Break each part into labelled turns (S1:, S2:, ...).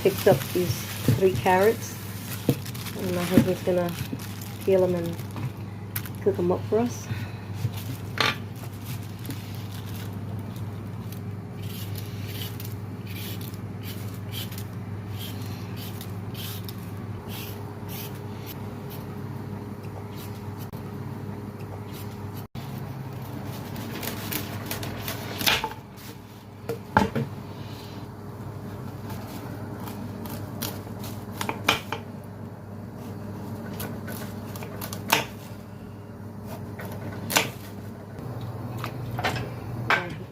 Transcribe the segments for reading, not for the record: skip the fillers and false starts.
S1: picked up these 3 carrots, and my husband's gonna peel them and cook them up for us.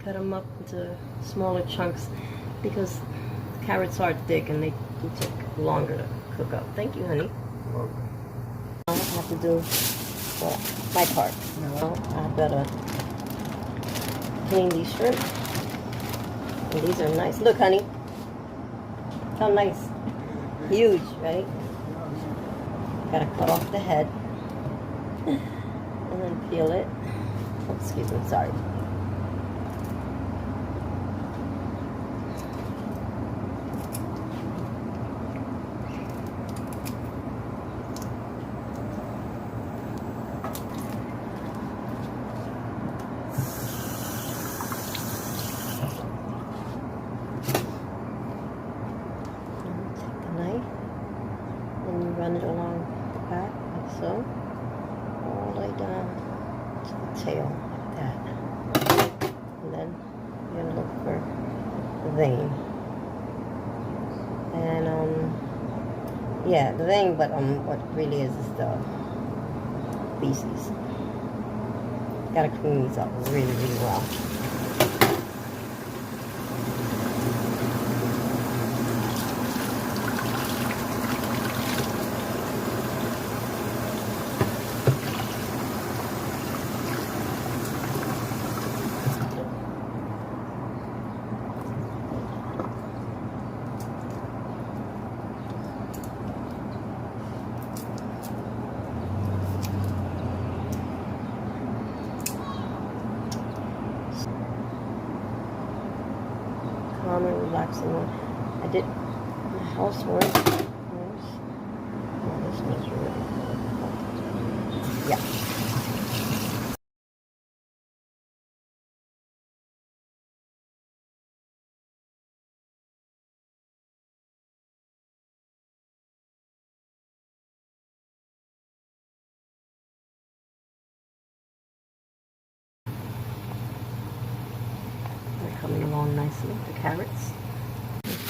S1: Cut them up into smaller chunks because carrots are thick and they do take longer to cook up. Thank you, honey. I have to do my part. Now I better clean these shrimp. And these are nice. Look, honey. How nice. Huge, right? Gotta cut off the head and then peel it. Oh, excuse me, sorry. Run it along the back, like so, all the way down to the tail, like that. And then you're gonna look for the vein. And yeah, the vein, but what really is the feces. Gotta clean these up really, really well. Calm and relaxing one. I did my housework. Oh, this one's really good. Yeah. They're coming along nicely. The carrots.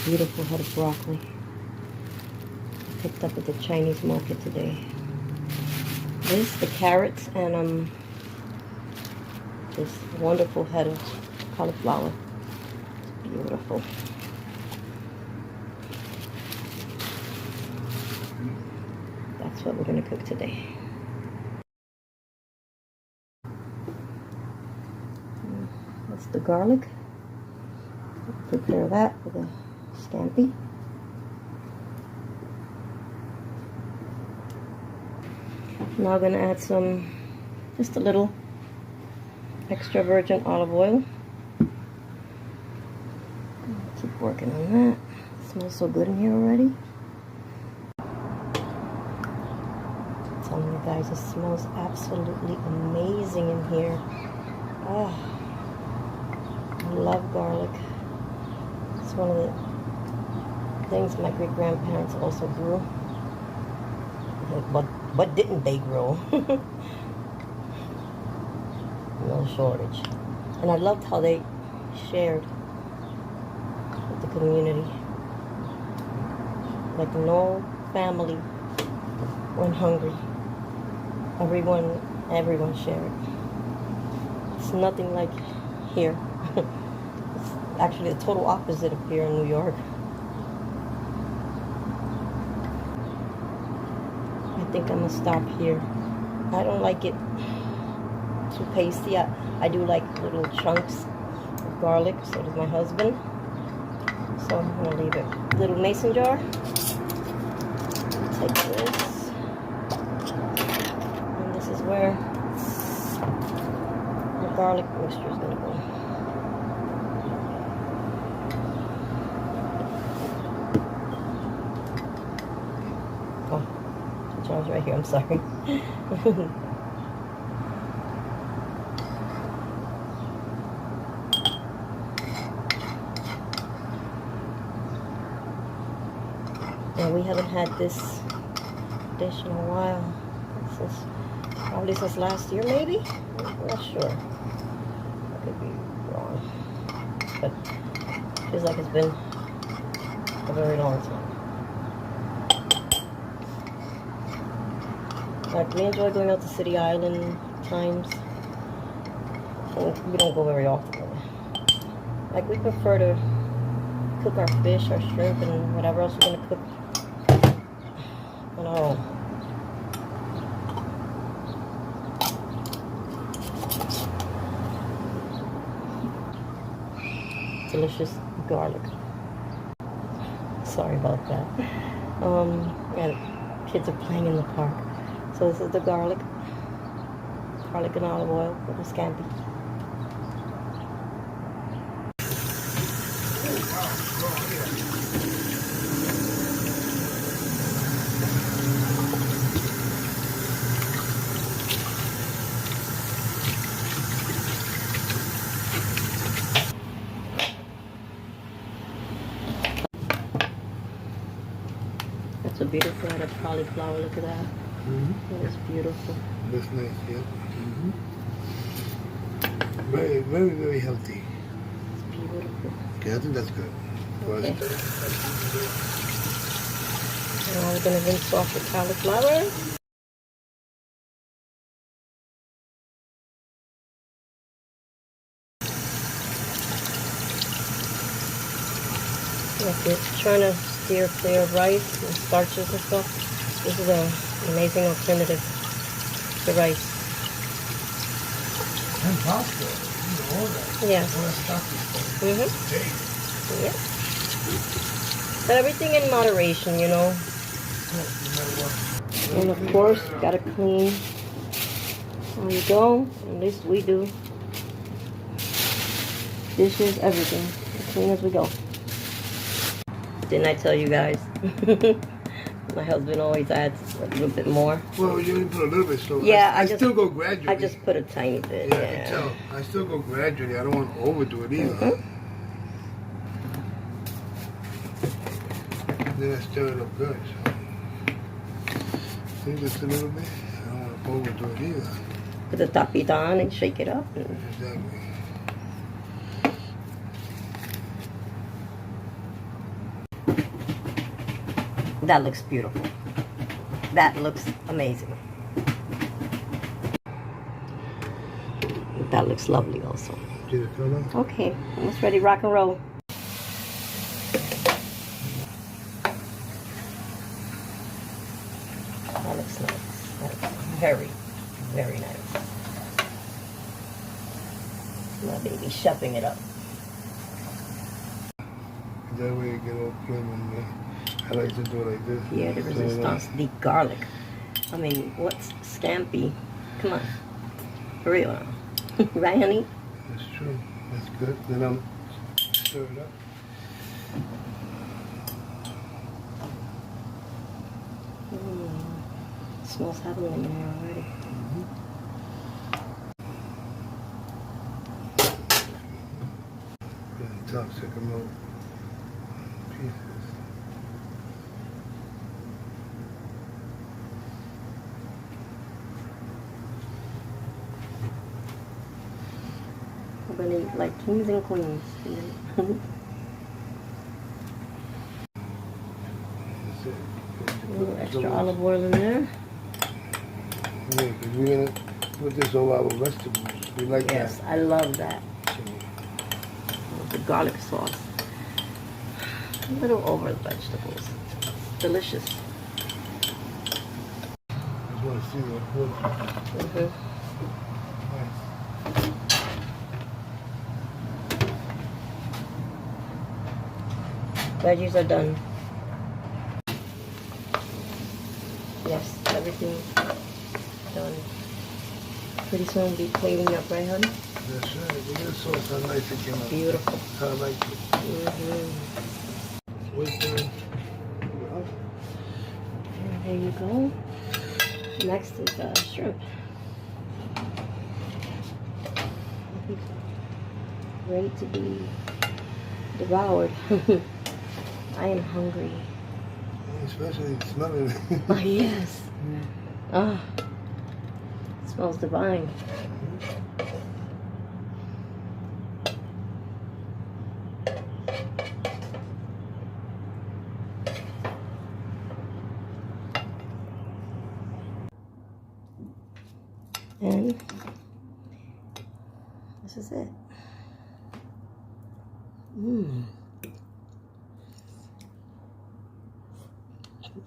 S1: Beautiful head of broccoli. I picked up at the Chinese market today. This, the carrots, and this wonderful head of cauliflower. It's beautiful. That's what we're going to cook today. That's the garlic. Prepare that with a scampi. Now I'm going to add just a little extra virgin olive oil. Keep working on that. It smells so good in here already. I'm telling you guys, it smells absolutely amazing in here. Oh, I love garlic. It's one of the things my great-grandparents also grew. What didn't they grow? No shortage. And I loved how they shared with the community. Like no family went hungry. Everyone shared. It's nothing like here. It's actually the total opposite of here in New York. I think I'm gonna stop here. I don't like it too pasty. I do like little chunks of garlic, so does my husband. So I'm gonna leave it. Little mason jar. Take this. And this is where the garlic mixture is gonna go. John's right here, I'm sorry. Yeah, we haven't had this dish in a while. Probably since last year, maybe? I'm not sure. I could be wrong. But it feels like it's been a very long time. Like, we enjoy going out to City Island times. We don't go very often. Like, we prefer to cook our fish, our shrimp, and whatever else we're gonna cook on our own. Delicious garlic. Sorry about that. Yeah, kids are playing in the park. So this is the garlic and olive oil with the scampi. That's a beautiful head of cauliflower. Look at that. That is beautiful.
S2: That's nice, yeah. Very, very, very healthy.
S1: It's beautiful.
S2: Okay, I think that's good.
S1: Okay. Now we're going to rinse off the cauliflower. If you're trying to steer clear of rice and starches and stuff, this is an amazing alternative to rice.
S2: And pasta. All that.
S1: Yeah.
S2: All that stuff is
S1: Yeah. But everything in moderation, you know. And of course, you gotta clean. There you go. At least we do. Dishes, everything. As clean as we go. Didn't I tell you guys? My husband always adds a little bit more.
S2: Well, you only put a little bit, so
S1: yeah,
S2: I still go gradually.
S1: I just put a tiny bit.
S2: Yeah, I can tell. I still go gradually. I don't want to overdo it either. Then I stir it up good. So just a little bit. I don't want to overdo it either.
S1: Put the tapita on and shake it up.
S2: Exactly.
S1: That looks beautiful. That looks amazing. That looks lovely also.
S2: See the color?
S1: Okay, almost ready, rock and roll. That looks nice. That looks very, very nice. My baby shoving it up.
S2: That way you get all clean and I like to do it like this.
S1: Yeah, the resistance, the garlic. I mean, what's scampi? Come on. For real. Right, honey?
S2: That's true. That's good. Then I'm stir it up.
S1: Smells heavily in there already.
S2: Top sycamore pieces.
S1: We're gonna eat like kings and queens.
S2: That's it.
S1: A little extra olive oil in there.
S2: Yeah, because we're going to put this over our vegetables. We like that.
S1: Yes, I love that. The garlic sauce. A little over the vegetables. Delicious.
S2: I just want to see what good.
S1: Veggies are done. Yes, everything's done. Pretty soon we'll be cleaning up, right, honey?
S2: That's right. Look at the sauce. How nice it came out.
S1: Beautiful.
S2: I like it. Wait there.
S1: There you go. Next is shrimp. Ready to be devoured. I am hungry.
S2: Especially smelling it.
S1: Oh, yes. Ah, it smells divine. And this is it. Mmm.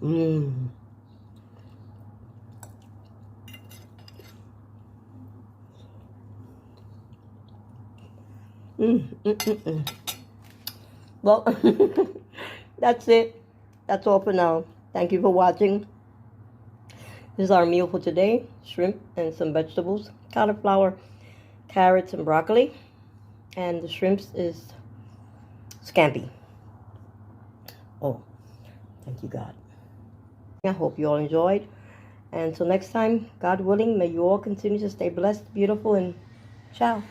S1: Mmm. Well, that's it. That's all for now. Thank you for watching. This is our meal for today. Shrimp and some vegetables. Cauliflower, carrots, and broccoli. And the shrimps is scampi. Oh, thank you, God. I hope you all enjoyed. And until next time, God willing, may you all continue to stay blessed, beautiful, and ciao.